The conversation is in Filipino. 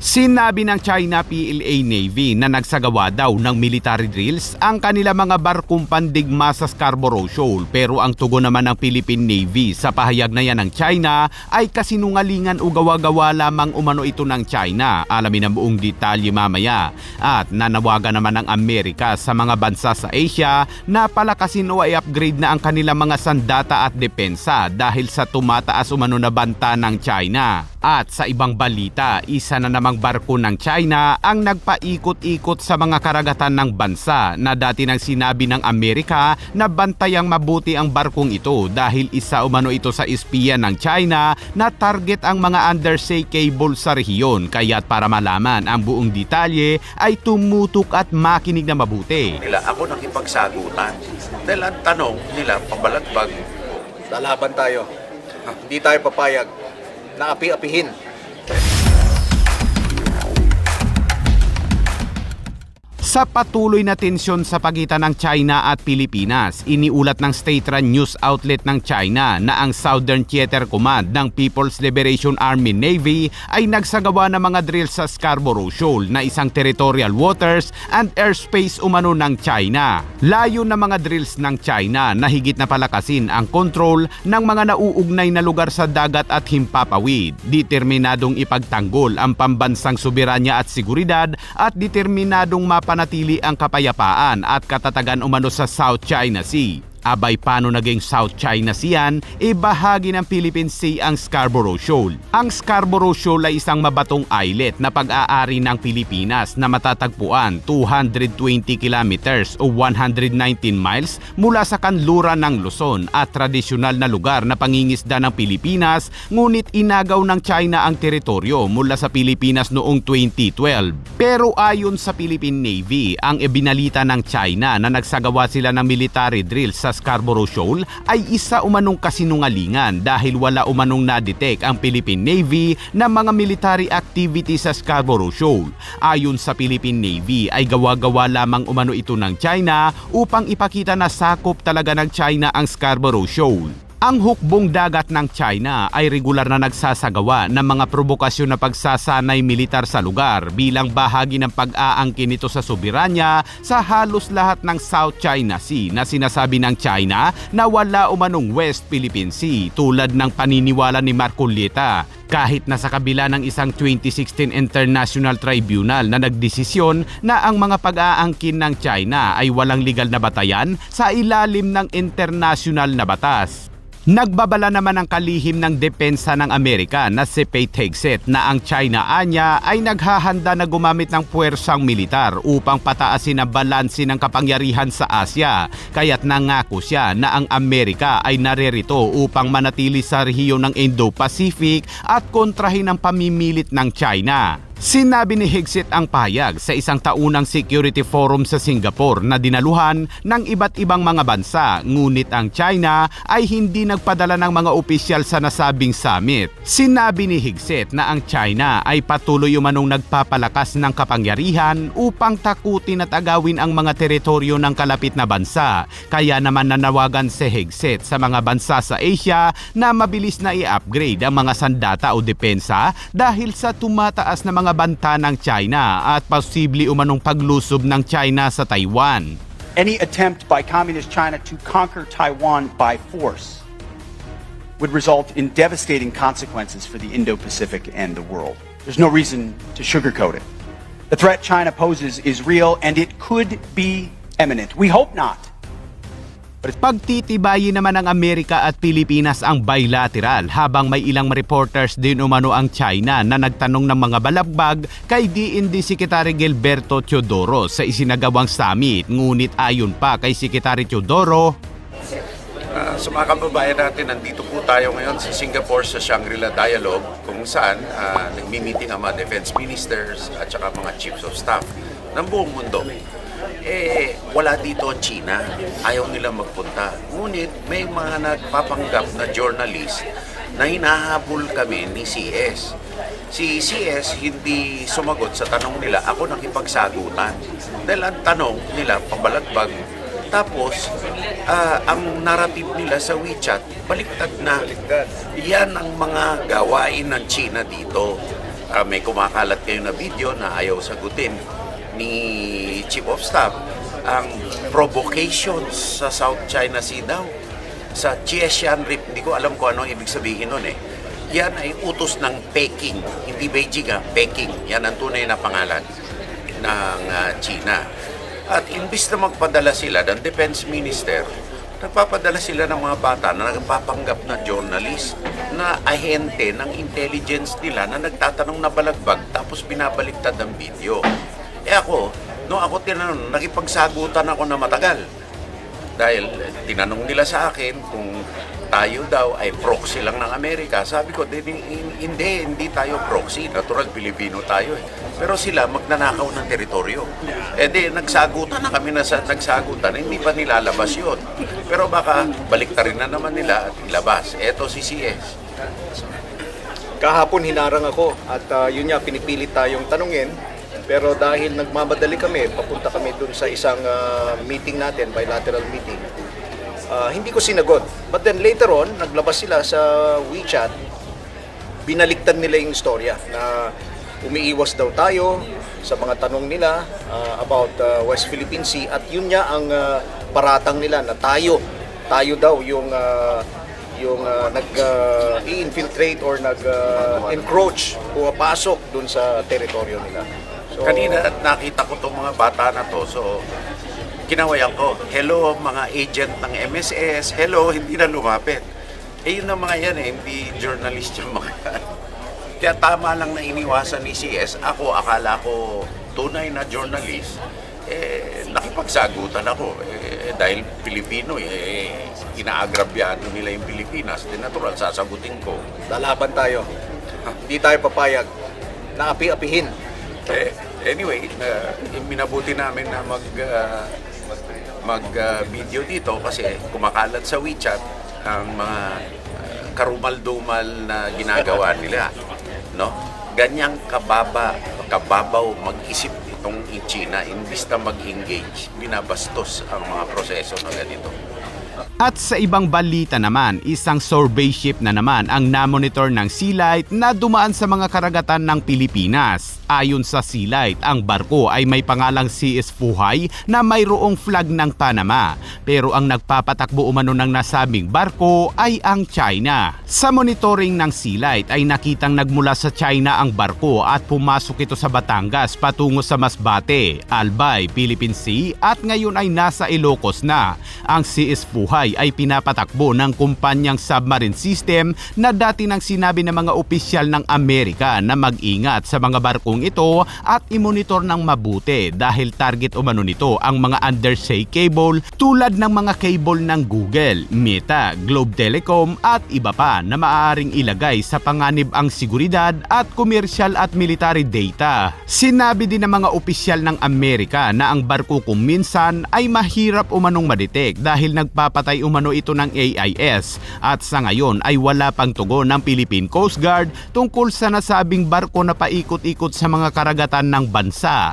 Sinabi ng China PLA Navy na nagsagawa daw ng military drills ang kanila mga barkong pandigma sa Scarborough Shoal, pero ang tugon naman ng Philippine Navy sa pahayag na yan ng China ay kasinungalingan o gawa-gawa lamang umano ito ng China. Alamin ang buong detalye mamaya. At nanawagan naman ng Amerika sa mga bansa sa Asia na palakasin o i-upgrade na ang kanilang mga sandata at depensa dahil sa tumataas umano na banta ng China. At sa ibang balita, isa na namang barko ng China ang nagpaikot-ikot sa mga karagatan ng bansa na dati nang sinabi ng Amerika na bantayang mabuti ang barkong ito dahil isa umano ito sa espiya ng China na target ang mga undersea cable sa rehiyon. Kaya't para malaman ang buong detalye ay tumutok at makinig na mabuti. Nila ako nakipagsagutan. Dahil ang tanong nila, pabalagbag, Lalaban tayo. Hindi tayo papayag na api-apihin. Sa patuloy na tensyon sa pagitan ng China at Pilipinas, iniulat ng state run news outlet ng China na ang Southern Theater Command ng People's Liberation Army Navy ay nagsagawa ng mga drills sa Scarborough Shoal na isang territorial waters and airspace umano ng China. Layo ng mga drills ng China na higit na palakasin ang control ng mga nauugnay na lugar sa dagat at himpapawid. Determinadong ipagtanggol ang pambansang soberanya at seguridad at determinadong mapanatili ang kapayapaan at katatagan umano sa South China Sea. Abay, paano naging South China Sea yan? Bahagi ng Philippine Sea ang Scarborough Shoal. Ang Scarborough Shoal ay isang mabatong islet na pag-aari ng Pilipinas na matatagpuan 220 kilometers o 119 miles mula sa kanluran ng Luzon at tradisyonal na lugar na pangingisda ng Pilipinas, ngunit inagaw ng China ang teritoryo mula sa Pilipinas noong 2012. Pero ayon sa Philippine Navy, ang ibinalita ng China na nagsagawa sila ng military drills sa Scarborough Shoal ay isa umanong kasinungalingan dahil wala umanong na-detect ang Philippine Navy na mga military activity sa Scarborough Shoal. Ayon sa Philippine Navy ay gawa-gawa lamang umano ito ng China upang ipakita na sakop talaga ng China ang Scarborough Shoal. Ang hukbong dagat ng China ay regular na nagsasagawa ng mga provokasyon na pagsasanay militar sa lugar bilang bahagi ng pag-aangkin nito sa soberanya sa halos lahat ng South China Sea na sinasabi ng China na wala umanong West Philippine Sea tulad ng paniniwala ni Marcoleta. Kahit na sa kabila ng isang 2016 International Tribunal na nagdesisyon na ang mga pag-aangkin ng China ay walang legal na batayan sa ilalim ng international na batas. Nagbabala naman ang kalihim ng depensa ng Amerika na si Pete Hegseth na ang China anya ay naghahanda na gumamit ng puwersang militar upang pataasin ang balanse ng kapangyarihan sa Asya. Kaya't nangako siya na ang Amerika ay naririto upang manatili sa rehiyon ng Indo-Pacific at kontrahin ang pamimilit ng China. Sinabi ni Hegseth ang pahayag sa isang taunang security forum sa Singapore na dinaluhan ng iba't ibang mga bansa, ngunit ang China ay hindi nagpadala ng mga opisyal sa nasabing summit. Sinabi ni Hegseth na ang China ay patuloy umanong nagpapalakas ng kapangyarihan upang takutin at agawin ang mga teritoryo ng kalapit na bansa. Kaya naman nanawagan si Hegseth sa mga bansa sa Asia na mabilis na i-upgrade ang mga sandata o depensa dahil sa tumataas na mga banta ng China at posible umanong paglusob ng China sa Taiwan. Any attempt by Communist China to conquer Taiwan by force would result in devastating consequences for the Indo-Pacific and the world. There's no reason to sugarcoat it. The threat China poses is real and it could be imminent. We hope not. Pagtitibayin naman ng Amerika at Pilipinas ang bilateral habang may ilang reporters din umano ang China na nagtanong ng mga balagbag kay DND Secretary Gilberto Teodoro sa isinagawang summit. Ngunit ayon pa kay Secretary Teodoro, sa mga kababayan natin, nandito po tayo ngayon sa Singapore sa Shangri-La Dialogue kung saan nagmi-meeting ang mga defense ministers at saka mga chiefs of staff ng buong mundo. Wala dito ang China. Ayaw nila magpunta. Ngunit may mga nagpapanggap na journalist na hinahabol kami ni CS. Si CS hindi sumagot sa tanong nila. Ako nakipagsagutan. Dahil ang tanong nila, pabalagbag. Tapos, ang narrative nila sa WeChat, baliktad na. Yan ang mga gawain ng China dito. may kumakalat kayo na video na ayaw sagutin ni Chief of Staff ang provocations sa South China Sea daw. Sa Zhejiang Reef, hindi ko alam kung ano ibig sabihin nun eh. Yan ay utos ng Peking, hindi Beijing Peking. Yan ang tunay na pangalan ng China. At imbis na magpadala sila ng Defense Minister, nagpapadala sila ng mga bata na nagpapanggap na journalist, na ahente ng intelligence nila na nagtatanong na balagbag tapos binabaliktad ang video. Ako, no ako tinanong, nakipagsagutan ako na matagal. Dahil tinanong nila sa akin kung tayo daw ay proxy lang ng Amerika. Sabi ko, hindi tayo proxy. Natural, Pilipino tayo eh. Pero sila magnanakaw ng teritoryo. Nagsagutan na kami nagsagutan. Hindi pa nilalabas yun. Pero baka baliktarin na naman nila at ilabas. Eto si CS. Kahapon hinarang ako at yun nga, pinipilit tayong tanungin. Pero dahil nagmamadali kami, papunta kami dun sa isang meeting natin, bilateral meeting. Hindi ko sinagot. But then later on, naglabas sila sa WeChat, binaliktad nila yung istorya na umiiwas daw tayo sa mga tanong nila about West Philippine Sea, at yun nga ang paratang nila na tayo daw yung nag-infiltrate or nag-encroach, pumapasok dun sa teritoryo nila. So, Kanina nakita ko itong mga bata na to, so kinawayan ko, hello mga agent ng MSS, hello, hindi na lumapit. Yun ang mga yan hindi journalist yung mga yan. Kaya tama lang na iniwasan ni CS, ako akala ko tunay na journalist, nakipagsagutan ako. Dahil Pilipino, inaagrabyado nila yung Pilipinas, natural, sasagutin ko. lalaban tayo. Hindi tayo papayag na api-apihin. Anyway, minabuti namin na mag-video dito kasi kumakalat sa WeChat ang mga karumal-dumal na ginagawa nila, no? Ganyang kababaw mag-isip itong China, imbis na mag-engage, binabastos ang mga proseso na ganito. At sa ibang balita naman, isang survey ship na naman ang namonitor ng Sea Light na dumaan sa mga karagatan ng Pilipinas. Ayon sa Sea Light, ang barko ay may pangalang CS Fuhay na mayroong flag ng Panama. Pero ang nagpapatakbo umano ng nasabing barko ay ang China. Sa monitoring ng Sea Light ay nakitang nagmula sa China ang barko at pumasok ito sa Batangas patungo sa Masbate, Albay, Philippine Sea at ngayon ay nasa Ilocos na. Ang CS Fuhay ay pinapatakbo ng kumpanyang submarine system na dati nang sinabi ng mga opisyal ng Amerika na mag-ingat sa mga barkong ito at imonitor ng mabuti dahil target umano nito ang mga undersea cable tulad ng mga cable ng Google, Meta, Globe Telecom at iba pa na maaaring ilagay sa panganib ang seguridad at commercial at military data. Sinabi din ng mga opisyal ng Amerika na ang barko kung minsan ay mahirap umanong madetect dahil nagpapatay umano ito ng AIS at sa ngayon ay wala pang tugon ng Philippine Coast Guard tungkol sa nasabing barko na paikot-ikot sa mga karagatan ng bansa.